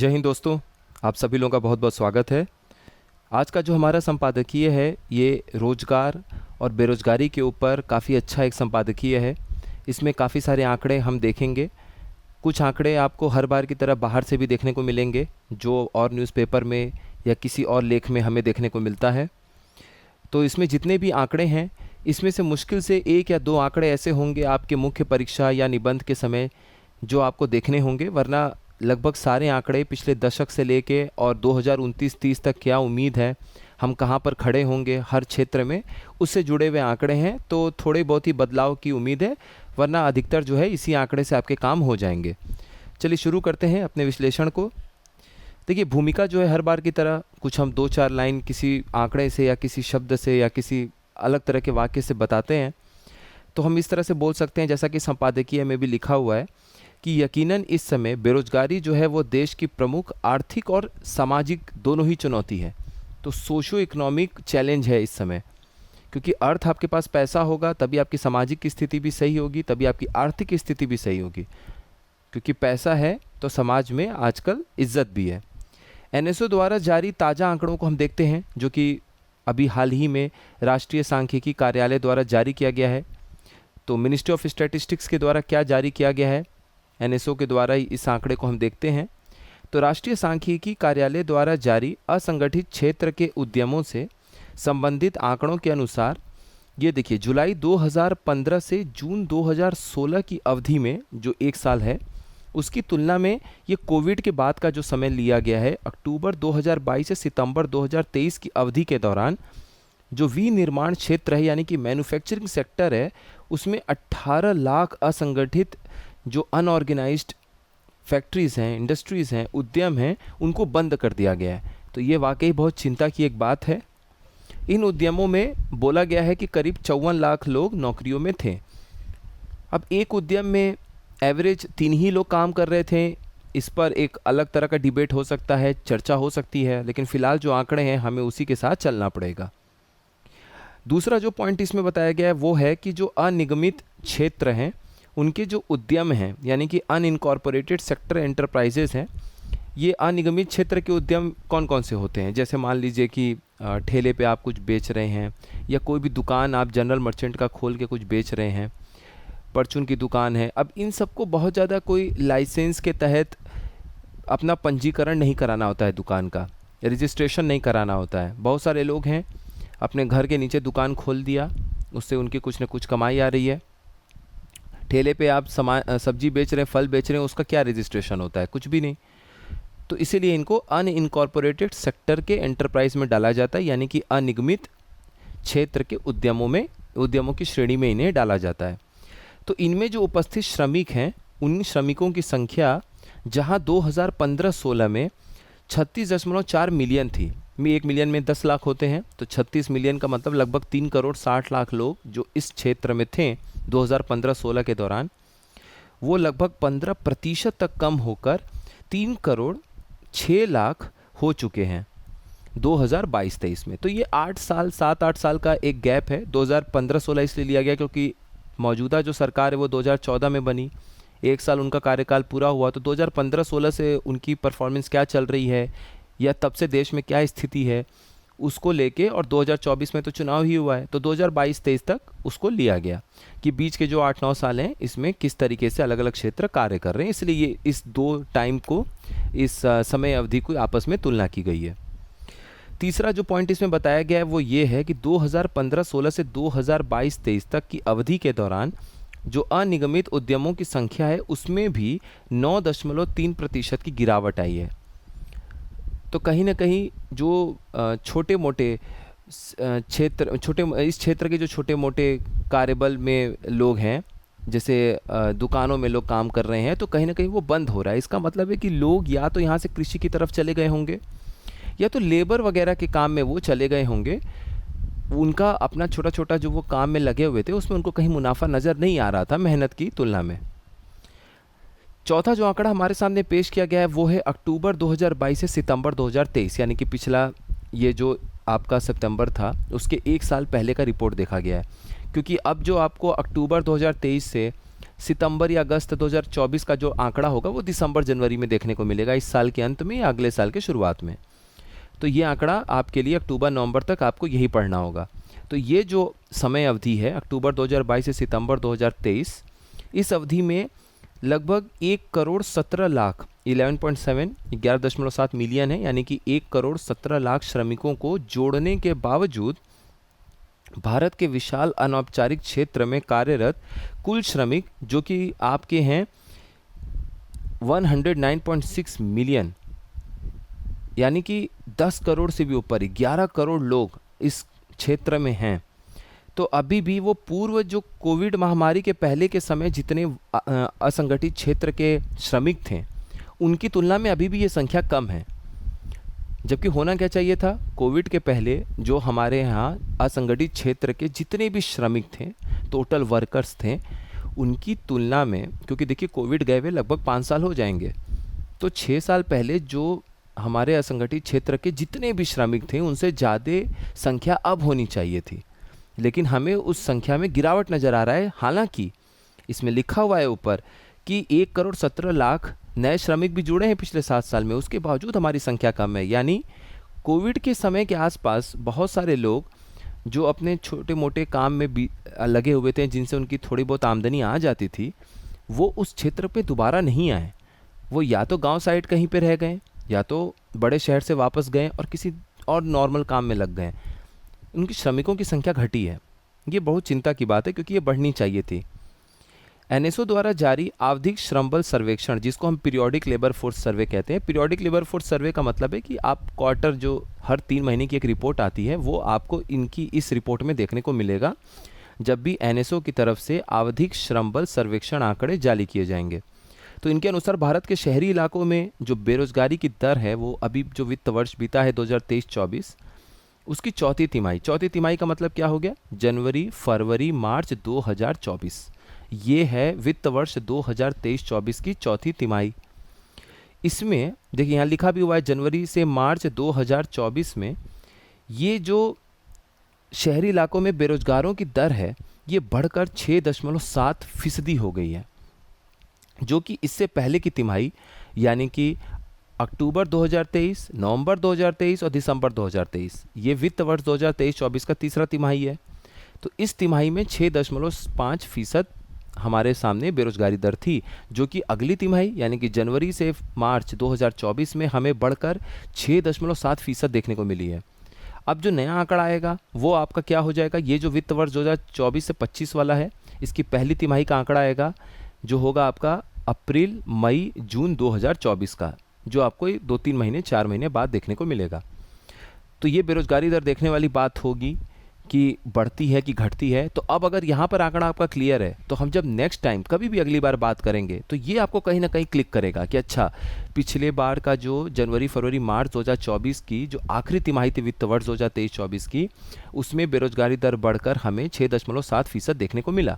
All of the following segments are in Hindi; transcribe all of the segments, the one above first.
जय हिंद दोस्तों, आप सभी लोगों का बहुत बहुत स्वागत है। आज का जो हमारा संपादकीय है ये रोज़गार और बेरोज़गारी के ऊपर काफ़ी अच्छा एक संपादकीय है। इसमें काफ़ी सारे आंकड़े हम देखेंगे। कुछ आंकड़े आपको हर बार की तरह बाहर से भी देखने को मिलेंगे, जो और न्यूज़पेपर में या किसी और लेख में हमें देखने को मिलता है। तो इसमें जितने भी आंकड़े हैं, इसमें से मुश्किल से एक या दो आंकड़े ऐसे होंगे आपके मुख्य परीक्षा या निबंध के समय जो आपको देखने होंगे, वरना लगभग सारे आंकड़े पिछले दशक से लेके और 2029-30 तक क्या उम्मीद है, हम कहाँ पर खड़े होंगे हर क्षेत्र में, उससे जुड़े हुए आंकड़े हैं। तो थोड़े बहुत ही बदलाव की उम्मीद है, वरना अधिकतर जो है इसी आंकड़े से आपके काम हो जाएंगे। चलिए शुरू करते हैं अपने विश्लेषण को। देखिए, भूमिका जो है हर बार की तरह कुछ हम 2-4 लाइन किसी आंकड़े से या किसी शब्द से या किसी अलग तरह के वाक्य से बताते हैं। तो हम इस तरह से बोल सकते हैं, जैसा कि संपादकीय में भी लिखा हुआ है, कि यकीनन इस समय बेरोजगारी जो है वो देश की प्रमुख आर्थिक और सामाजिक दोनों ही चुनौती है। तो सोशो इकोनॉमिक चैलेंज है इस समय, क्योंकि अर्थ आपके पास पैसा होगा तभी आपकी सामाजिक स्थिति भी सही होगी, तभी आपकी आर्थिक स्थिति भी सही होगी। क्योंकि पैसा है तो समाज में आजकल इज्जत भी है। एनएसओ द्वारा जारी ताज़ा आंकड़ों को हम देखते हैं, जो कि अभी हाल ही में राष्ट्रीय सांख्यिकी कार्यालय द्वारा जारी किया गया है। तो मिनिस्ट्री ऑफ स्टैटिस्टिक्स के द्वारा क्या जारी किया गया है, एनएसओ के द्वारा ही इस आंकड़े को हम देखते हैं। तो राष्ट्रीय सांख्यिकी कार्यालय द्वारा जारी असंगठित क्षेत्र के उद्यमों से संबंधित आंकड़ों के अनुसार, ये देखिए, जुलाई 2015 से जून 2016 की अवधि में जो एक साल है, उसकी तुलना में ये कोविड के बाद का जो समय लिया गया है, अक्टूबर 2022 से सितंबर 2023 की अवधि के दौरान जो विनिर्माण क्षेत्र है यानी कि मैन्युफैक्चरिंग सेक्टर है, उसमें 18 लाख असंगठित जो अनऑर्गेनाइज्ड फैक्ट्रीज़ हैं, इंडस्ट्रीज़ हैं, उद्यम हैं, उनको बंद कर दिया गया है। तो ये वाकई बहुत चिंता की एक बात है। इन उद्यमों में बोला गया है कि करीब 54 लाख लोग नौकरियों में थे। अब एक उद्यम में एवरेज 3 ही लोग काम कर रहे थे, इस पर एक अलग तरह का डिबेट हो सकता है, चर्चा हो सकती है, लेकिन फ़िलहाल जो आंकड़े हैं हमें उसी के साथ चलना पड़ेगा। दूसरा जो पॉइंट इसमें बताया गया है वो है कि जो अनिगमित क्षेत्र हैं उनके जो उद्यम हैं, यानी कि अनइनकॉर्पोरेटेड सेक्टर एंटरप्राइजेज हैं, ये अनिगमित क्षेत्र के उद्यम कौन कौन से होते हैं। जैसे मान लीजिए कि ठेले पे आप कुछ बेच रहे हैं, या कोई भी दुकान आप जनरल मर्चेंट का खोल के कुछ बेच रहे हैं, परचून की दुकान है। अब इन सबको बहुत ज़्यादा कोई लाइसेंस के तहत अपना पंजीकरण नहीं कराना होता है, दुकान का रजिस्ट्रेशन नहीं कराना होता है। बहुत सारे लोग हैं अपने घर के नीचे दुकान खोल दिया, उससे उनकी कुछ न कुछ कमाई आ रही है। ठेले पे आप सब्जी बेच रहे हैं, फल बेच रहे हैं, उसका क्या रजिस्ट्रेशन होता है, कुछ भी नहीं। तो इसीलिए इनको अनइनकॉर्पोरेटेड सेक्टर के एंटरप्राइज में डाला जाता है, यानी कि अनिगमित क्षेत्र के उद्यमों की श्रेणी में इन्हें डाला जाता है। तो इनमें जो उपस्थित श्रमिक हैं, उन श्रमिकों की संख्या जहां 2015-16 में 36.4 मिलियन थी, में 1 मिलियन में 10 लाख होते हैं, तो 36 मिलियन का मतलब लगभग 3 करोड़ 60 लाख लोग जो इस क्षेत्र में थे 2015-16 के दौरान, वो लगभग 15% तक कम होकर 3 करोड़ 6 लाख हो चुके हैं 2022-23 में। तो ये 7-8 साल का एक गैप है। 2015-16 इसलिए लिया गया क्योंकि मौजूदा जो सरकार है वो 2014 में बनी, एक साल उनका कार्यकाल पूरा हुआ। तो 2015-16 से उनकी परफॉर्मेंस क्या चल रही है या तब से देश में क्या स्थिति है, उसको लेके, और 2024 में तो चुनाव ही हुआ है, तो 2022-23 तक उसको लिया गया कि बीच के जो 8-9 साल हैं इसमें किस तरीके से अलग अलग क्षेत्र कार्य कर रहे हैं। इसलिए ये इस दो टाइम को, इस समय अवधि को आपस में तुलना की गई है। तीसरा जो पॉइंट इसमें बताया गया है वो ये है कि 2015-16 से 2022-23 तक की अवधि के दौरान जो अनिगमित उद्यमों की संख्या है उसमें भी 9.3% की गिरावट आई है। तो कहीं ना कहीं जो छोटे मोटे क्षेत्र, इस क्षेत्र के जो छोटे मोटे कार्यबल में लोग हैं, जैसे दुकानों में लोग काम कर रहे हैं, तो कहीं ना कहीं वो बंद हो रहा है। इसका मतलब है कि लोग या तो यहाँ से कृषि की तरफ चले गए होंगे, या तो लेबर वगैरह के काम में वो चले गए होंगे। उनका अपना छोटा छोटा जो वो काम में लगे हुए थे उसमें उनको कहीं मुनाफा नज़र नहीं आ रहा था मेहनत की तुलना में। चौथा जो आंकड़ा हमारे सामने पेश किया गया है वो है अक्टूबर 2022 से सितंबर 2023, यानी कि पिछला ये जो आपका सितंबर था उसके एक साल पहले का रिपोर्ट देखा गया है। क्योंकि अब जो आपको अक्टूबर 2023 से सितंबर या अगस्त 2024 का जो आंकड़ा होगा वो दिसंबर जनवरी में देखने को मिलेगा, इस साल के अंत में या अगले साल के शुरुआत में। तो ये आंकड़ा आपके लिए अक्टूबर नवंबर तक आपको यही पढ़ना होगा। तो ये जो समय अवधि है अक्टूबर 2022 से सितंबर 2023, इस अवधि में लगभग 1,17,00,000 11.7 11.7 मिलियन है, यानी कि 1,17,00,000 श्रमिकों को जोड़ने के बावजूद भारत के विशाल अनौपचारिक क्षेत्र में कार्यरत कुल श्रमिक जो कि आपके हैं 109.6 मिलियन, यानी कि 10 करोड़ से भी ऊपर 11 करोड़ लोग इस क्षेत्र में हैं। तो अभी भी वो पूर्व जो कोविड महामारी के पहले के समय जितने असंगठित क्षेत्र के श्रमिक थे उनकी तुलना में अभी भी ये संख्या कम है। जबकि होना क्या चाहिए था, कोविड के पहले जो हमारे यहाँ असंगठित क्षेत्र के जितने भी श्रमिक थे, टोटल वर्कर्स थे, उनकी तुलना में, क्योंकि देखिए कोविड गए हुए लगभग 5 साल हो जाएंगे, तो 6 साल पहले जो हमारे असंगठित क्षेत्र के जितने भी श्रमिक थे उनसे ज़्यादा संख्या अब होनी चाहिए थी, लेकिन हमें उस संख्या में गिरावट नज़र आ रहा है। हालांकि इसमें लिखा हुआ है ऊपर कि 1,17,00,000 नए श्रमिक भी जुड़े हैं पिछले 7 साल में, उसके बावजूद हमारी संख्या कम है। यानी कोविड के समय के आसपास बहुत सारे लोग जो अपने छोटे मोटे काम में भी लगे हुए थे, जिनसे उनकी थोड़ी बहुत आमदनी आ जाती थी, वो उस क्षेत्र पे दोबारा नहीं आए। वो या तो गांव साइड कहीं पे रह गए या तो बड़े शहर से वापस गए और किसी और नॉर्मल काम में लग गए। उनकी श्रमिकों की संख्या घटी है। ये बहुत चिंता की बात है क्योंकि ये बढ़नी चाहिए थी। एनएसओ द्वारा जारी आवधिक श्रम बल सर्वेक्षण, जिसको हम पीरियोडिक लेबर फोर्स सर्वे कहते हैं। पीरियोडिक लेबर फोर्स सर्वे का मतलब है कि आप क्वार्टर, जो हर 3 महीने की एक रिपोर्ट आती है, वो आपको इनकी इस रिपोर्ट में देखने को मिलेगा जब भी एनएसओ की तरफ से आवधिक श्रम बल सर्वेक्षण आंकड़े जारी किए जाएंगे। तो इनके अनुसार भारत के शहरी इलाकों में जो बेरोजगारी की दर है वो अभी जो वित्त वर्ष बीता है 2023-24, उसकी चौथी तिमाही का मतलब क्या हो गया, जनवरी, फरवरी, मार्च 2024। ये है वित्त वर्ष 2023-24 की चौथी तिमाही। इसमें देखिए यहाँ लिखा भी हुआ है जनवरी से मार्च 2024 में ये जो शहरी इलाकों में बेरोजगारों की दर है ये बढ़कर 6.7% हो गई है, जो कि इससे पहले की तिमाही यानी कि अक्टूबर 2023, नवंबर 2023 और दिसंबर 2023, ये वित्त वर्ष 2023-24 का तीसरा तिमाही है। तो इस तिमाही में 6.5% हमारे सामने बेरोजगारी दर थी, जो कि अगली तिमाही यानी कि जनवरी से मार्च 2024 में हमें बढ़कर 6.7% देखने को मिली है। अब जो नया आंकड़ा आएगा वो आपका क्या हो जाएगा, ये जो वित्त वर्ष 2024 से 25 वाला है, इसकी पहली तिमाही का आंकड़ा आएगा जो होगा आपका अप्रैल, मई, जून 2024 का, जो आपको 2-3 महीने 4 महीने बाद देखने को मिलेगा। तो ये बेरोजगारी दर देखने वाली बात होगी कि बढ़ती है कि घटती है। तो अब अगर यहाँ पर आंकड़ा आपका क्लियर है तो हम जब नेक्स्ट टाइम कभी भी अगली बार बात करेंगे तो ये आपको कहीं ना कहीं क्लिक करेगा कि अच्छा, पिछले बार का जो जनवरी, फरवरी, मार्च 2024 की जो आखिरी तिमाही थी वित्त वर्ष 2023-24 की, उसमें बेरोजगारी दर बढ़कर हमें 6.7% देखने को मिला।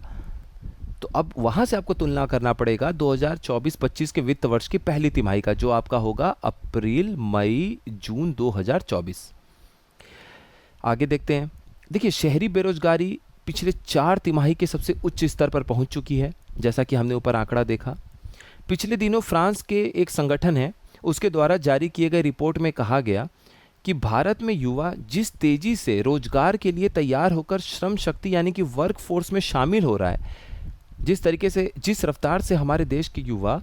तो अब वहाँ से आपको तुलना करना पड़ेगा 2024-25 के वित्त वर्ष की पहली तिमाही का, जो आपका होगा अप्रैल, मई, जून 2024। आगे देखते हैं। देखिए, शहरी बेरोजगारी पिछले 4 तिमाही के सबसे उच्च स्तर पर पहुंच चुकी है, जैसा कि हमने ऊपर आंकड़ा देखा। पिछले दिनों फ्रांस के एक संगठन है, उसके द्वारा जारी किए गए रिपोर्ट में कहा गया कि भारत में युवा जिस तेजी से रोजगार के लिए तैयार होकर श्रम शक्ति यानी कि वर्क फोर्स में शामिल हो रहा है, जिस तरीके से, जिस रफ्तार से हमारे देश के युवा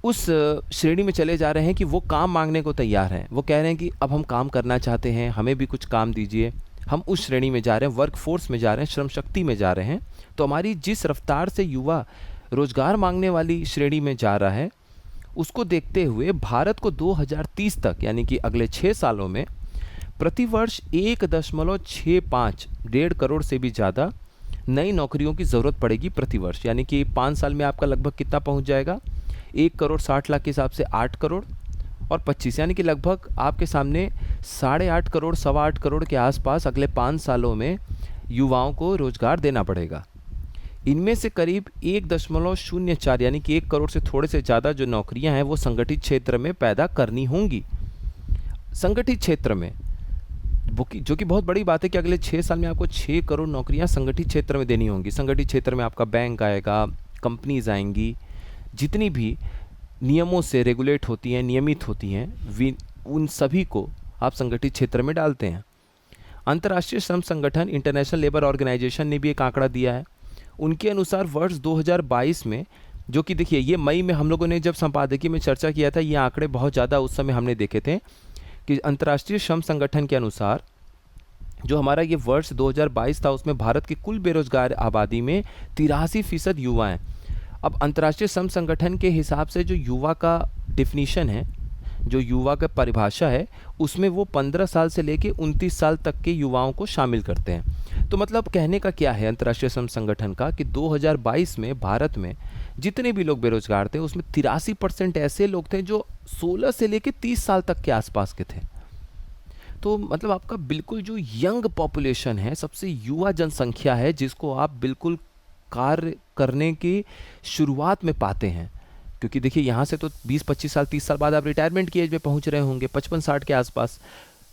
उस श्रेणी में चले जा रहे हैं कि वो काम मांगने को तैयार हैं, वो कह रहे हैं कि अब हम काम करना चाहते हैं, हमें भी कुछ काम दीजिए, हम उस श्रेणी में जा रहे हैं, वर्क फोर्स में जा रहे हैं, श्रम शक्ति में जा रहे हैं। तो हमारी जिस रफ्तार से युवा रोजगार मांगने वाली श्रेणी में जा रहा है, उसको देखते हुए भारत को 2030 तक यानी कि अगले 6 सालों में प्रतिवर्ष 1.65 1.5 करोड़ से भी ज़्यादा नई नौकरियों की ज़रूरत पड़ेगी प्रतिवर्ष। यानी कि 5 साल में आपका लगभग कितना पहुंच जाएगा, 1,60,00,000 के हिसाब से 8 करोड़ और 25, यानी कि लगभग आपके सामने 8.5 करोड़, 8.25 करोड़ के आसपास अगले 5 सालों में युवाओं को रोजगार देना पड़ेगा। इनमें से करीब 1.04 यानी कि 1 करोड़ से थोड़े से ज़्यादा जो नौकरियां हैं वो संगठित क्षेत्र में पैदा करनी होंगी। संगठित क्षेत्र में, जो कि बहुत बड़ी बात है कि अगले 6 साल में आपको 6 करोड़ नौकरियां संगठित क्षेत्र में देनी होंगी। संगठित क्षेत्र में आपका बैंक आएगा, कंपनीज आएंगी, जितनी भी नियमों से रेगुलेट होती हैं, नियमित होती हैं, उन सभी को आप संगठित क्षेत्र में डालते हैं। अंतर्राष्ट्रीय श्रम संगठन इंटरनेशनल लेबर ऑर्गेनाइजेशन ने भी एक आंकड़ा दिया है। उनके अनुसार वर्ष 2022 में, जो कि देखिए ये मई में हम लोगों ने जब संपादकीय में चर्चा किया था, ये आंकड़े बहुत ज़्यादा उस समय हमने देखे थे कि अंतर्राष्ट्रीय श्रम संगठन के अनुसार जो हमारा ये वर्ष 2022 था, उसमें भारत की कुल बेरोजगार आबादी में 83% युवा हैं। अब अंतर्राष्ट्रीय श्रम संगठन के हिसाब से जो युवा का डिफिनीशन है, जो युवा का परिभाषा है, उसमें वो 15 साल से लेके 29 साल तक के युवाओं को शामिल करते हैं। तो मतलब कहने का क्या है अंतर्राष्ट्रीय श्रम संगठन का कि 2022 में भारत में जितने भी लोग बेरोजगार थे, उसमें 83% ऐसे लोग थे जो 16 से लेके 30 साल तक के आसपास के थे। तो मतलब आपका बिल्कुल जो यंग पॉपुलेशन है, सबसे युवा जनसंख्या है, जिसको आप बिल्कुल कार्य करने की शुरुआत में पाते हैं। क्योंकि देखिए यहाँ से तो 20-25 साल 30 साल बाद आप रिटायरमेंट की एज में पहुँच रहे होंगे, 55-60 के आसपास।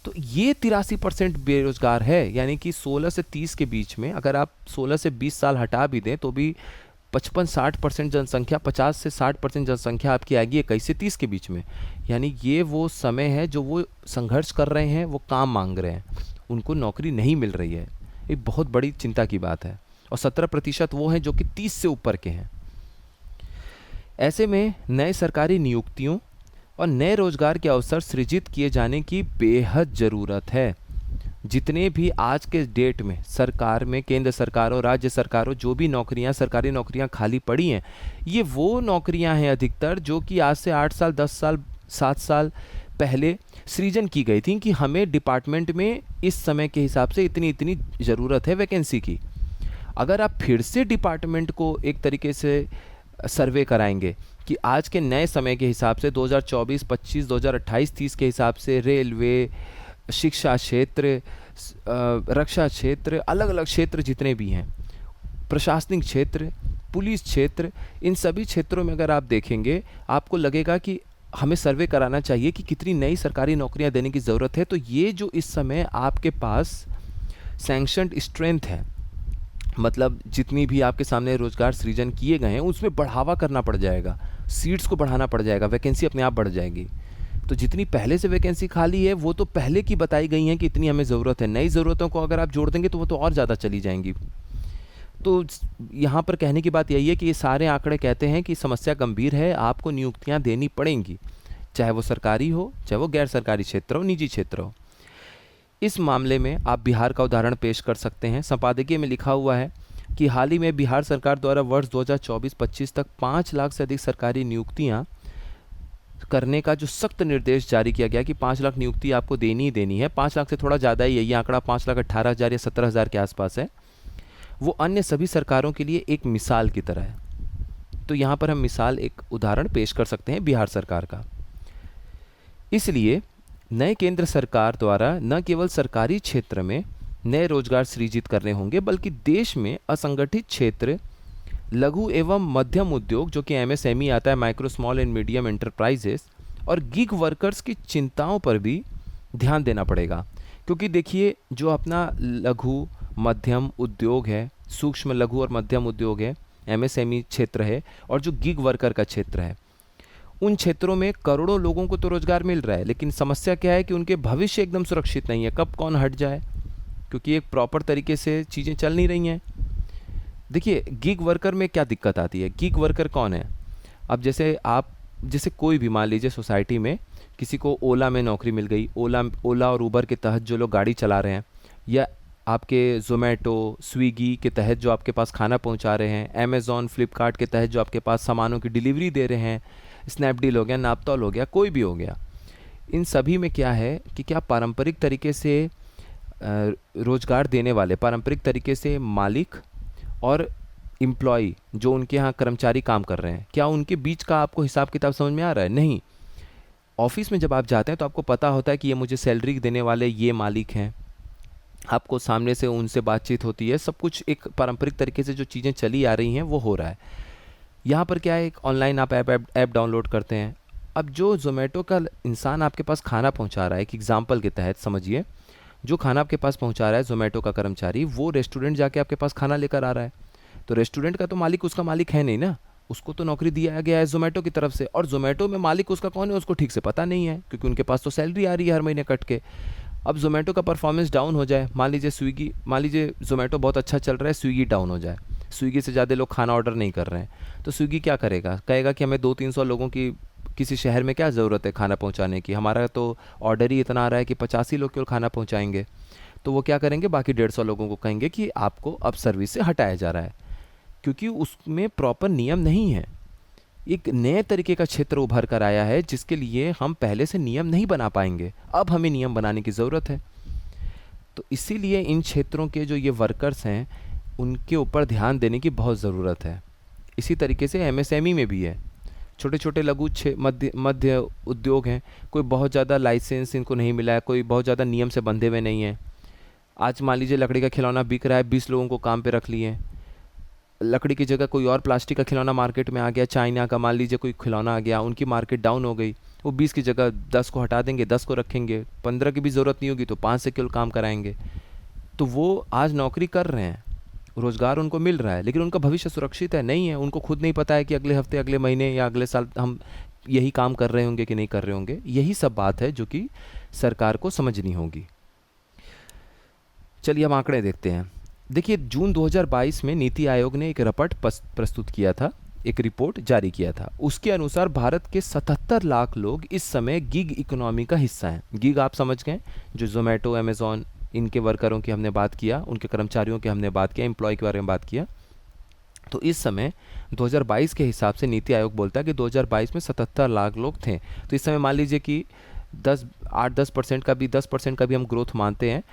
तो ये 83% बेरोजगार है, यानी कि 16 से 30 के बीच में अगर आप 16 से 20 साल हटा भी दें तो भी 55-60% जनसंख्या, 50 से 60% जनसंख्या आपकी आएगी 21 से 30 के बीच में। यानी ये वो समय है जो वो संघर्ष कर रहे हैं, वो काम मांग रहे हैं, उनको नौकरी नहीं मिल रही है। एक बहुत बड़ी चिंता की बात है। और 17% वो हैं जो कि 30 से ऊपर के हैं। ऐसे में नए सरकारी नियुक्तियों और नए रोजगार के अवसर सृजित किए जाने की बेहद ज़रूरत है। जितने भी आज के डेट में सरकार में, केंद्र सरकारों, राज्य सरकारों, जो भी नौकरियां, सरकारी नौकरियां खाली पड़ी हैं, ये वो नौकरियां हैं अधिकतर जो कि आज से 8 साल, 10 साल, 7 साल पहले सृजन की गई थी कि हमें डिपार्टमेंट में इस समय के हिसाब से इतनी इतनी ज़रूरत है वैकेंसी की। अगर आप फिर से डिपार्टमेंट को एक तरीके से सर्वे कराएंगे कि आज के नए समय के हिसाब से 2024, 25, 2028, 30 के हिसाब से रेलवे, शिक्षा क्षेत्र, रक्षा क्षेत्र, अलग अलग क्षेत्र जितने भी हैं, प्रशासनिक क्षेत्र, पुलिस क्षेत्र, इन सभी क्षेत्रों में अगर आप देखेंगे, आपको लगेगा कि हमें सर्वे कराना चाहिए कि कितनी नई सरकारी नौकरियां देने की ज़रूरत है। तो ये जो इस समय आपके पास सैंक्शनड स्ट्रेंथ है, मतलब जितनी भी आपके सामने रोजगार सृजन किए गए हैं, उसमें बढ़ावा करना पड़ जाएगा, सीट्स को बढ़ाना पड़ जाएगा, वैकेंसी अपने आप बढ़ जाएगी। तो जितनी पहले से वैकेंसी खाली है वो तो पहले की बताई गई हैं कि इतनी हमें ज़रूरत है। नई ज़रूरतों को अगर आप जोड़ देंगे तो वो तो और ज़्यादा चली जाएंगी। तो यहाँ पर कहने की बात यही है कि ये सारे आंकड़े कहते हैं कि समस्या गंभीर है, आपको नियुक्तियाँ देनी पड़ेंगी, चाहे वो सरकारी हो, चाहे वो गैर सरकारी क्षेत्र हो, निजी क्षेत्र हो। इस मामले में आप बिहार का उदाहरण पेश कर सकते हैं। संपादकीय में लिखा हुआ है कि हाल ही में बिहार सरकार द्वारा वर्ष 2024-25 तक 5 लाख से अधिक सरकारी नियुक्तियां करने का जो सख्त निर्देश जारी किया गया कि 5 लाख नियुक्ति आपको देनी ही देनी है। 5 लाख से थोड़ा ज़्यादा ही है, ये आंकड़ा 5,18,000 या 17,000 के आसपास है। वो अन्य सभी सरकारों के लिए एक मिसाल की तरह है। तो यहाँ पर हम मिसाल, एक उदाहरण पेश कर सकते हैं बिहार सरकार का। इसलिए नए केंद्र सरकार द्वारा न केवल सरकारी क्षेत्र में नए रोजगार सृजित करने होंगे, बल्कि देश में असंगठित क्षेत्र, लघु एवं मध्यम उद्योग, जो कि MSME आता है, micro small and medium enterprises, और गिग वर्कर्स की चिंताओं पर भी ध्यान देना पड़ेगा। क्योंकि देखिए, जो अपना लघु मध्यम उद्योग है, सूक्ष्म लघु और मध्यम उद्योग है, MSME क्षेत्र है, और जो गिग वर्कर का क्षेत्र है, उन क्षेत्रों में करोड़ों लोगों को तो रोजगार मिल रहा है, लेकिन समस्या क्या है कि उनके भविष्य एकदम सुरक्षित नहीं है। कब कौन हट जाए, क्योंकि एक प्रॉपर तरीके से चीज़ें चल नहीं रही हैं। देखिए, गिग वर्कर में क्या दिक्कत आती है। गिग वर्कर कौन है? अब जैसे कोई भी, मान लीजिए सोसाइटी में किसी को ओला में नौकरी मिल गई, ओला और उबर के तहत जो लोग गाड़ी चला रहे हैं, या आपके ज़ोमैटो, स्विगी के तहत जो आपके पास खाना पहुंचा रहे हैं, अमेज़ॉन, फ्लिपकार्ट के तहत जो आपके पास सामानों की डिलीवरी दे रहे हैं, स्नैपडील हो गया, नापतोल हो गया, कोई भी हो गया, इन सभी में क्या है कि क्या पारंपरिक तरीके से रोजगार देने वाले, पारंपरिक तरीके से मालिक और एम्प्लॉय जो उनके यहाँ कर्मचारी काम कर रहे हैं, क्या उनके बीच का आपको हिसाब किताब समझ में आ रहा है? नहीं। ऑफिस में जब आप जाते हैं तो आपको पता होता है कि ये मुझे सैलरी देने वाले ये मालिक हैं, आपको सामने से उनसे बातचीत होती है, सब कुछ एक पारंपरिक तरीके से जो चीज़ें चली आ रही हैं वो हो रहा है। यहाँ पर क्या है, एक ऑनलाइन आप ऐप डाउनलोड करते हैं। अब जो ज़ोमैटो का इंसान आपके पास खाना पहुँचा रहा है, एक एग्जाम्पल के तहत समझिए, जो खाना आपके पास पहुँचा रहा है ज़ोमैटो का कर्मचारी, वो रेस्टोरेंट जाके आपके पास खाना लेकर आ रहा है। तो रेस्टोरेंट का तो मालिक उसका मालिक है नहीं ना, उसको तो नौकरी दिया गया है ज़ोमैटो की तरफ से, और ज़ोमैटो में मालिक उसका कौन है उसको ठीक से पता नहीं है, क्योंकि उनके पास तो सैलरी आ रही है हर महीने कट के। अब ज़ोमैटो का परफॉर्मेंस डाउन हो जाए, मान लीजिए ज़ोमैटो बहुत अच्छा चल रहा है, स्विगी डाउन हो जाए, स्विगी से ज़्यादा लोग खाना ऑर्डर नहीं कर रहे हैं, तो स्विगी क्या करेगा, कहेगा कि हमें 200-300 लोगों की किसी शहर में क्या ज़रूरत है खाना पहुंचाने की, हमारा तो ऑर्डर ही इतना आ रहा है कि 50 ही लोग केवल खाना पहुंचाएंगे। तो वो क्या करेंगे, बाकी 150 लोगों को कहेंगे कि आपको अब सर्विस से हटाया जा रहा है, क्योंकि उसमें प्रॉपर नियम नहीं है। एक नए तरीके का क्षेत्र उभर कर आया है जिसके लिए हम पहले से नियम नहीं बना पाएंगे, अब हमें नियम बनाने की ज़रूरत है। तो इसीलिए इन क्षेत्रों के जो ये वर्कर्स हैं उनके ऊपर ध्यान देने की बहुत ज़रूरत है। इसी तरीके से एमएसएमई में भी है, छोटे छोटे लघु मध्य मध्य उद्योग हैं, कोई बहुत ज़्यादा लाइसेंस इनको नहीं मिला है, कोई बहुत ज़्यादा नियम से बंधे हुए नहीं हैं। आज मान लीजिए लकड़ी का खिलौना बिक रहा है, 20 लोगों को काम पे रख लिए, लकड़ी की जगह कोई और प्लास्टिक का खिलौना मार्केट में आ गया, चाइना का मान लीजिए कोई खिलौना आ गया, उनकी मार्केट डाउन हो गई, वो 20 की जगह 10 को हटा देंगे, 10 को रखेंगे, 15 की भी ज़रूरत नहीं होगी तो 5 से केवल काम कराएंगे। तो वो आज नौकरी कर रहे हैं, रोज़गार उनको मिल रहा है, लेकिन उनका भविष्य सुरक्षित है नहीं है, उनको खुद नहीं पता है कि अगले हफ्ते, अगले महीने या अगले साल हम यही काम कर रहे होंगे कि नहीं कर रहे होंगे। यही सब बात है जो कि सरकार को समझनी होगी। चलिए हम आंकड़े देखते हैं। देखिए, जून 2022 में नीति आयोग ने एक रिपोर्ट प्रस्तुत किया था, एक रिपोर्ट जारी किया था। उसके अनुसार भारत के 77 लाख लोग इस समय गिग इकोनॉमी का हिस्सा हैं। गिग आप समझ गए, जो जोमेटो, अमेज़ॉन, इनके वर्करों की हमने बात किया, उनके कर्मचारियों की हमने बात किया, एम्प्लॉय के बारे में बात किया। तो इस समय 2022 के हिसाब से नीति आयोग बोलता है कि 2022 में 77 लाख लोग थे। तो इस समय मान लीजिए कि 8-10% का भी 10% का भी हम ग्रोथ मानते हैं,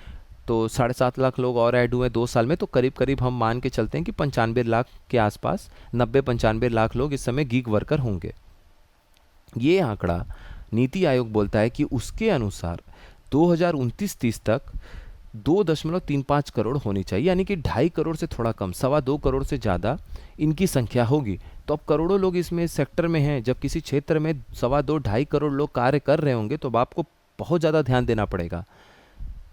तो 7.5 लाख लोग और ऐड हुए 2 साल में, तो करीब करीब हम मान के चलते हैं कि 95 लाख के आसपास, 90-95 लाख लोग इस समय गीग वर्कर होंगे। ये आंकड़ा नीति आयोग बोलता है कि उसके अनुसार 2029-30 तक 2.35 करोड़ होनी चाहिए, यानी कि 2.5 करोड़ से थोड़ा कम, 2.25 करोड़ से ज़्यादा इनकी संख्या होगी। तो अब करोड़ों लोग इसमें सेक्टर में हैं, जब किसी क्षेत्र में 2.25-2.5 करोड़ लोग कार्य कर रहे होंगे तो अब आपको बहुत ज़्यादा ध्यान देना पड़ेगा,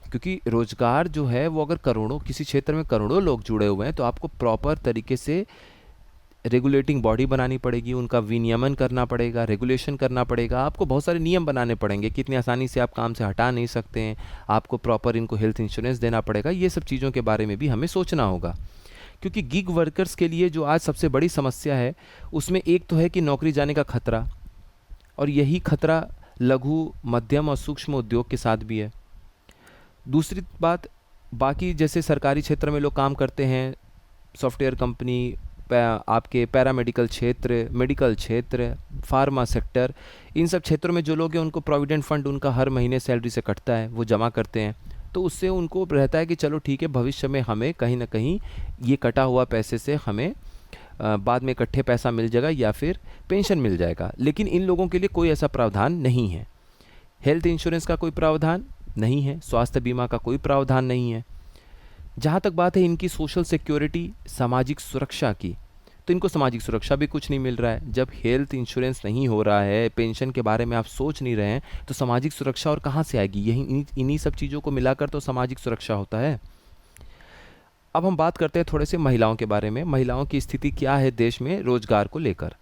क्योंकि रोजगार जो है वो अगर करोड़ों, किसी क्षेत्र में करोड़ों लोग जुड़े हुए हैं तो आपको प्रॉपर तरीके से रेगुलेटिंग बॉडी बनानी पड़ेगी, उनका विनियमन करना पड़ेगा, रेगुलेशन करना पड़ेगा, आपको बहुत सारे नियम बनाने पड़ेंगे कि इतनी आसानी से आप काम से हटा नहीं सकते हैं, आपको प्रॉपर इनको हेल्थ इंश्योरेंस देना पड़ेगा। ये सब चीज़ों के बारे में भी हमें सोचना होगा, क्योंकि गिग वर्कर्स के लिए जो आज सबसे बड़ी समस्या है उसमें एक तो है कि नौकरी जाने का खतरा, और यही खतरा लघु, मध्यम और सूक्ष्म उद्योग के साथ भी है। दूसरी बात, बाकी जैसे सरकारी क्षेत्र में लोग काम करते हैं, सॉफ्टवेयर कंपनी, आपके पैरामेडिकल क्षेत्र, मेडिकल क्षेत्र, फार्मा सेक्टर, इन सब क्षेत्रों में जो लोग हैं उनको प्रोविडेंट फंड उनका हर महीने सैलरी से कटता है, वो जमा करते हैं, तो उससे उनको रहता है कि चलो ठीक है, भविष्य में हमें कहीं ना कहीं ये कटा हुआ पैसे से हमें बाद में इकट्ठे पैसा मिल जाएगा या फिर पेंशन मिल जाएगा। लेकिन इन लोगों के लिए कोई ऐसा प्रावधान नहीं है, हेल्थ इंश्योरेंस का कोई प्रावधान नहीं है, स्वास्थ्य बीमा का कोई प्रावधान नहीं है। जहाँ तक बात है इनकी सोशल सिक्योरिटी, सामाजिक सुरक्षा की, तो इनको सामाजिक सुरक्षा भी कुछ नहीं मिल रहा है। जब हेल्थ इंश्योरेंस नहीं हो रहा है, पेंशन के बारे में आप सोच नहीं रहे हैं, तो सामाजिक सुरक्षा और कहाँ से आएगी? यही इन्हीं सब चीज़ों को मिलाकर तो सामाजिक सुरक्षा होता है। अब हम बात करते हैं थोड़े से महिलाओं के बारे में। महिलाओं की स्थिति क्या है देश में रोजगार को लेकर?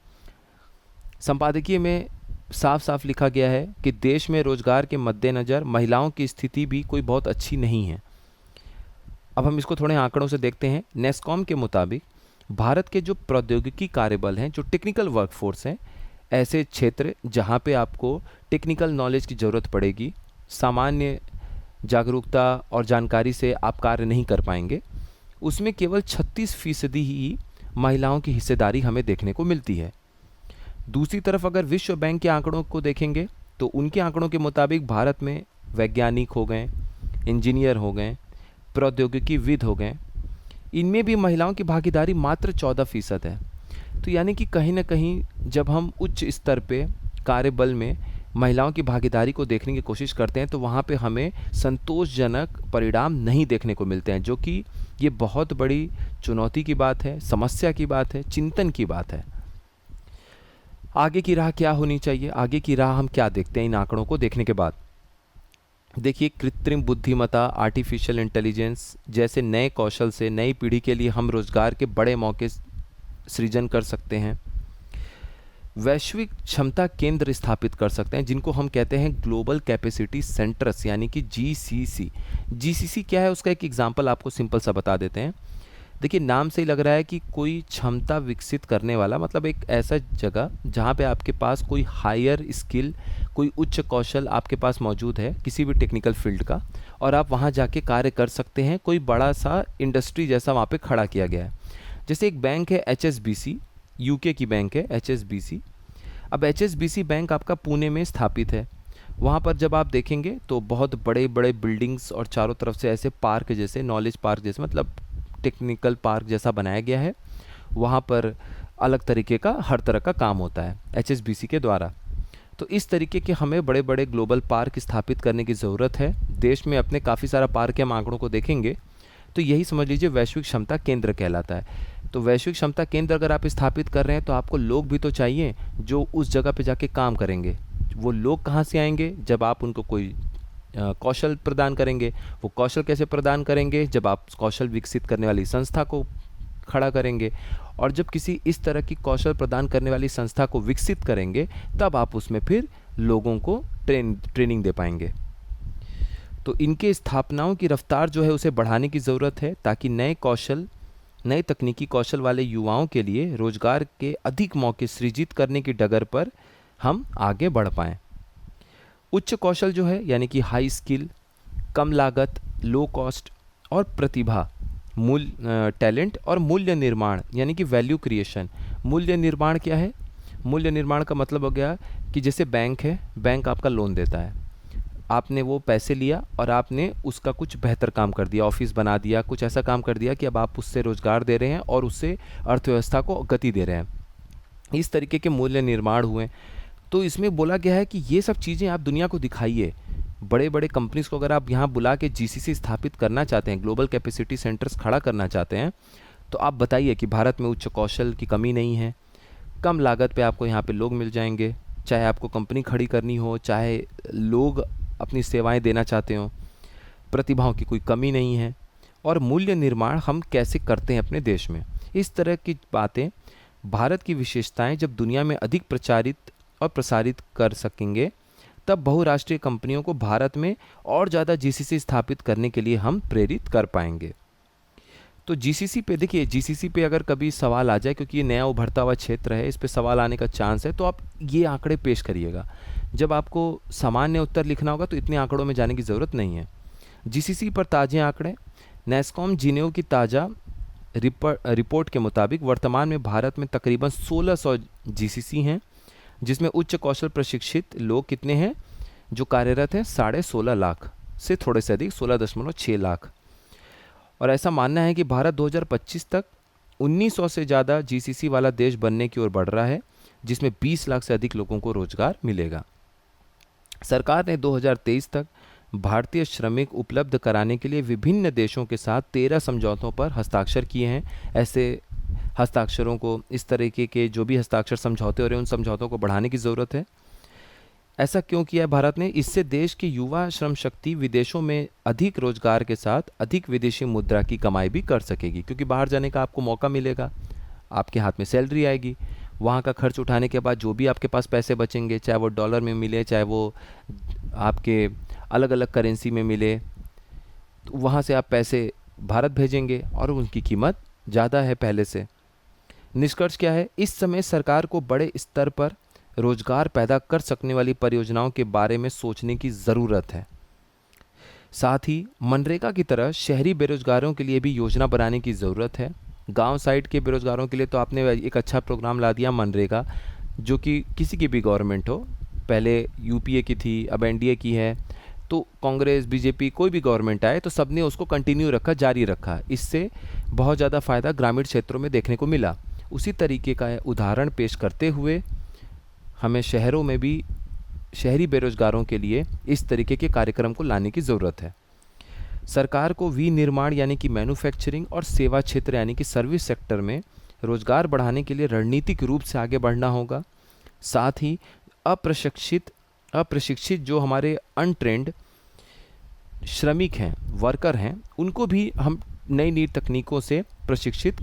संपादकीय में साफ साफ लिखा गया है कि देश में रोजगार के मद्देनज़र महिलाओं की स्थिति भी कोई बहुत अच्छी नहीं है। अब हम इसको थोड़े आंकड़ों से देखते हैं। नेस्कॉम के मुताबिक भारत के जो प्रौद्योगिकी कार्यबल हैं, जो टेक्निकल वर्कफोर्स हैं, ऐसे क्षेत्र जहां पे आपको टेक्निकल नॉलेज की ज़रूरत पड़ेगी, सामान्य जागरूकता और जानकारी से आप कार्य नहीं कर पाएंगे, उसमें केवल 36% ही महिलाओं की हिस्सेदारी हमें देखने को मिलती है। दूसरी तरफ अगर विश्व बैंक के आंकड़ों को देखेंगे तो उनके आंकड़ों के मुताबिक भारत में वैज्ञानिक हो गए, इंजीनियर हो गए, प्रौद्योगिकीविद हो गए, इनमें भी महिलाओं की भागीदारी मात्र 14% है। तो यानी कि कहीं ना कहीं जब हम उच्च स्तर पे कार्यबल में महिलाओं की भागीदारी को देखने की कोशिश करते हैं तो वहाँ पे हमें संतोषजनक परिणाम नहीं देखने को मिलते हैं, जो कि ये बहुत बड़ी चुनौती की बात है, समस्या की बात है, चिंतन की बात है। आगे की राह क्या होनी चाहिए? आगे की राह हम क्या देखते हैं इन आंकड़ों को देखने के बाद? देखिए, कृत्रिम बुद्धिमत्ता, आर्टिफिशियल इंटेलिजेंस जैसे नए कौशल से नई पीढ़ी के लिए हम रोजगार के बड़े मौके सृजन कर सकते हैं। वैश्विक क्षमता केंद्र स्थापित कर सकते हैं, जिनको हम कहते हैं ग्लोबल कैपेसिटी सेंटर्स, यानी कि जीसीसी। जीसीसी क्या है, उसका एक एग्जांपल आपको सिंपल सा बता देते हैं। देखिए, नाम से ही लग रहा है कि कोई क्षमता विकसित करने वाला, मतलब एक ऐसा जगह जहाँ पे आपके पास कोई हायर स्किल, कोई उच्च कौशल आपके पास मौजूद है किसी भी टेक्निकल फील्ड का, और आप वहाँ जाके कार्य कर सकते हैं। कोई बड़ा सा इंडस्ट्री जैसा वहाँ पे खड़ा किया गया है। जैसे एक बैंक है HSBC, यूके की बैंक है HSBC। अब HSBC बैंक आपका पुणे में स्थापित है। वहाँ पर जब आप देखेंगे तो बहुत बड़े बड़े बिल्डिंग्स और चारों तरफ से ऐसे पार्क जैसे, नॉलेज पार्क जैसे, मतलब टेक्निकल पार्क जैसा बनाया गया है। वहाँ पर अलग तरीके का हर तरह का काम होता है HSBC के द्वारा। तो इस तरीके के हमें बड़े बड़े ग्लोबल पार्क स्थापित करने की ज़रूरत है। देश में अपने काफ़ी सारा पार्क के हम आंकड़ों को देखेंगे तो यही समझ लीजिए वैश्विक क्षमता केंद्र कहलाता है। तो वैश्विक क्षमता केंद्र अगर आप स्थापित कर रहे हैं तो आपको लोग भी तो चाहिए जो उस जगह पे जाके काम करेंगे। वो लोग कहाँ से आएंगे? जब आप उनको कोई कौशल प्रदान करेंगे। वो कौशल कैसे प्रदान करेंगे? जब आप कौशल विकसित करने वाली संस्था को खड़ा करेंगे। और जब किसी इस तरह की कौशल प्रदान करने वाली संस्था को विकसित करेंगे तब आप उसमें फिर लोगों को ट्रेनिंग दे पाएंगे। तो इनके स्थापनाओं की रफ्तार जो है उसे बढ़ाने की ज़रूरत है, ताकि नए तकनीकी कौशल वाले युवाओं के लिए रोजगार के अधिक मौके सृजित करने की डगर पर हम आगे बढ़ पाएं। उच्च कौशल जो है, यानी कि हाई स्किल, कम लागत, लो कॉस्ट और प्रतिभा, टैलेंट और मूल्य निर्माण, यानी कि वैल्यू क्रिएशन। मूल्य निर्माण क्या है? मूल्य निर्माण का मतलब हो गया कि जैसे बैंक है, बैंक आपका लोन देता है, आपने वो पैसे लिया और आपने उसका कुछ बेहतर काम कर दिया, ऑफिस बना दिया, कुछ ऐसा काम कर दिया कि अब आप उससे रोजगार दे रहे हैं और उससे अर्थव्यवस्था को गति दे रहे हैं। इस तरीके के मूल्य निर्माण हुए। तो इसमें बोला गया है कि ये सब चीज़ें आप दुनिया को दिखाइए। बड़े बड़े कंपनीज को अगर आप यहाँ बुला के जीसीसी स्थापित करना चाहते हैं, ग्लोबल कैपेसिटी सेंटर्स खड़ा करना चाहते हैं, तो आप बताइए कि भारत में उच्च कौशल की कमी नहीं है, कम लागत पे आपको यहाँ पे लोग मिल जाएंगे, चाहे आपको कंपनी खड़ी करनी हो, चाहे लोग अपनी सेवाएं देना चाहते हो, प्रतिभाओं की कोई कमी नहीं है, और मूल्य निर्माण हम कैसे करते हैं अपने देश में। इस तरह की बातें, भारत की विशेषताएं जब दुनिया में अधिक प्रचारित और प्रसारित कर सकेंगे, तब बहुराष्ट्रीय कंपनियों को भारत में और ज़्यादा जीसीसी स्थापित करने के लिए हम प्रेरित कर पाएंगे। तो जीसीसी पे देखिए, जीसीसी पे अगर कभी सवाल आ जाए, क्योंकि ये नया उभरता हुआ क्षेत्र है, इस पे सवाल आने का चांस है, तो आप ये आंकड़े पेश करिएगा। जब आपको सामान्य उत्तर लिखना होगा तो इतने आंकड़ों में जाने की ज़रूरत नहीं है। जीसीसी पर ताज़े आंकड़े, नैस्कॉम जिनेव की ताज़ा रिपोर्ट के मुताबिक वर्तमान में भारत में तकरीबन 1600 जीसीसी हैं, जिसमें उच्च कौशल प्रशिक्षित लोग कितने हैं जो कार्यरत हैं? 16.5 लाख से थोड़े से अधिक, 16.6 लाख। और ऐसा मानना है कि भारत 2025 तक 1900 से ज़्यादा जीसीसी वाला देश बनने की ओर बढ़ रहा है, जिसमें 20 लाख से अधिक लोगों को रोजगार मिलेगा। सरकार ने 2023 तक भारतीय श्रमिक उपलब्ध कराने के लिए विभिन्न देशों के साथ 13 समझौतों पर हस्ताक्षर किए हैं। ऐसे हस्ताक्षरों को, इस तरीके के जो भी हस्ताक्षर समझौते हो रहे हैं, उन समझौतों को बढ़ाने की ज़रूरत है। ऐसा क्यों किया है भारत ने? इससे देश की युवा श्रम शक्ति विदेशों में अधिक रोजगार के साथ अधिक विदेशी मुद्रा की कमाई भी कर सकेगी, क्योंकि बाहर जाने का आपको मौका मिलेगा, आपके हाथ में सैलरी आएगी, वहाँ का खर्च उठाने के बाद जो भी आपके पास पैसे बचेंगे, चाहे वो डॉलर में मिले, चाहे वो आपके अलग अलग करेंसी में मिले, तो वहाँ से आप पैसे भारत भेजेंगे और उनकी कीमत ज़्यादा है पहले से। निष्कर्ष क्या है? इस समय सरकार को बड़े स्तर पर रोजगार पैदा कर सकने वाली परियोजनाओं के बारे में सोचने की ज़रूरत है। साथ ही मनरेगा की तरह शहरी बेरोजगारों के लिए भी योजना बनाने की ज़रूरत है। गांव साइड के बेरोजगारों के लिए तो आपने एक अच्छा प्रोग्राम ला दिया मनरेगा, जो कि किसी की भी गवर्नमेंट हो, पहले यूपीए की थी, अब एनडीए की है, तो कांग्रेस, बीजेपी, कोई भी गवर्नमेंट आए तो सबने उसको कंटिन्यू रखा, जारी रखा। इससे बहुत ज़्यादा फ़ायदा ग्रामीण क्षेत्रों में देखने को मिला। उसी तरीके का उदाहरण पेश करते हुए हमें शहरों में भी शहरी बेरोजगारों के लिए इस तरीके के कार्यक्रम को लाने की ज़रूरत है। सरकार को विनिर्माण यानी कि मैन्युफैक्चरिंग और सेवा क्षेत्र यानी कि सर्विस सेक्टर में रोजगार बढ़ाने के लिए रणनीतिक रूप से आगे बढ़ना होगा। साथ ही अप्रशिक्षित जो हमारे अनट्रेंड श्रमिक हैं, वर्कर हैं, उनको भी हम नई नई तकनीकों से प्रशिक्षित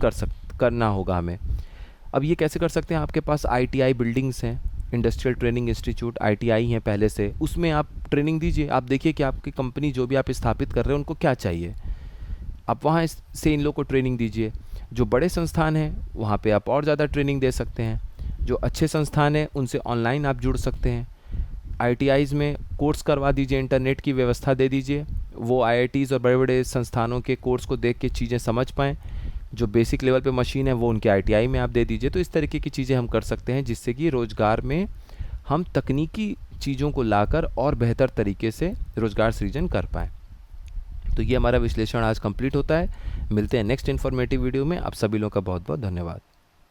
करना होगा हमें। अब ये कैसे कर सकते हैं? आपके पास आईटीआई बिल्डिंग्स हैं, इंडस्ट्रियल ट्रेनिंग इंस्टीट्यूट, आईटीआई हैं पहले से, उसमें आप ट्रेनिंग दीजिए। आप देखिए कि आपकी कंपनी जो भी आप स्थापित कर रहे हैं उनको क्या चाहिए, आप वहाँ से इन लोग को ट्रेनिंग दीजिए। जो बड़े संस्थान हैं वहाँ पे आप और ज़्यादा ट्रेनिंग दे सकते हैं। जो अच्छे संस्थान हैं उनसे ऑनलाइन आप जुड़ सकते हैं। आईटीआईज़ में कोर्स करवा दीजिए, इंटरनेट की व्यवस्था दे दीजिए, वो आईआईटीज़ और बड़े बड़े संस्थानों के कोर्स को देख के चीज़ें समझ पाएँ। जो बेसिक लेवल पे मशीन है वो उनके आईटीआई में आप दे दीजिए। तो इस तरीके की चीज़ें हम कर सकते हैं जिससे कि रोज़गार में हम तकनीकी चीज़ों को लाकर और बेहतर तरीके से रोज़गार सृजन कर पाएँ। तो ये हमारा विश्लेषण आज कंप्लीट होता है। मिलते हैं नेक्स्ट इन्फॉर्मेटिव वीडियो में। आप सभी लोगों का बहुत बहुत धन्यवाद।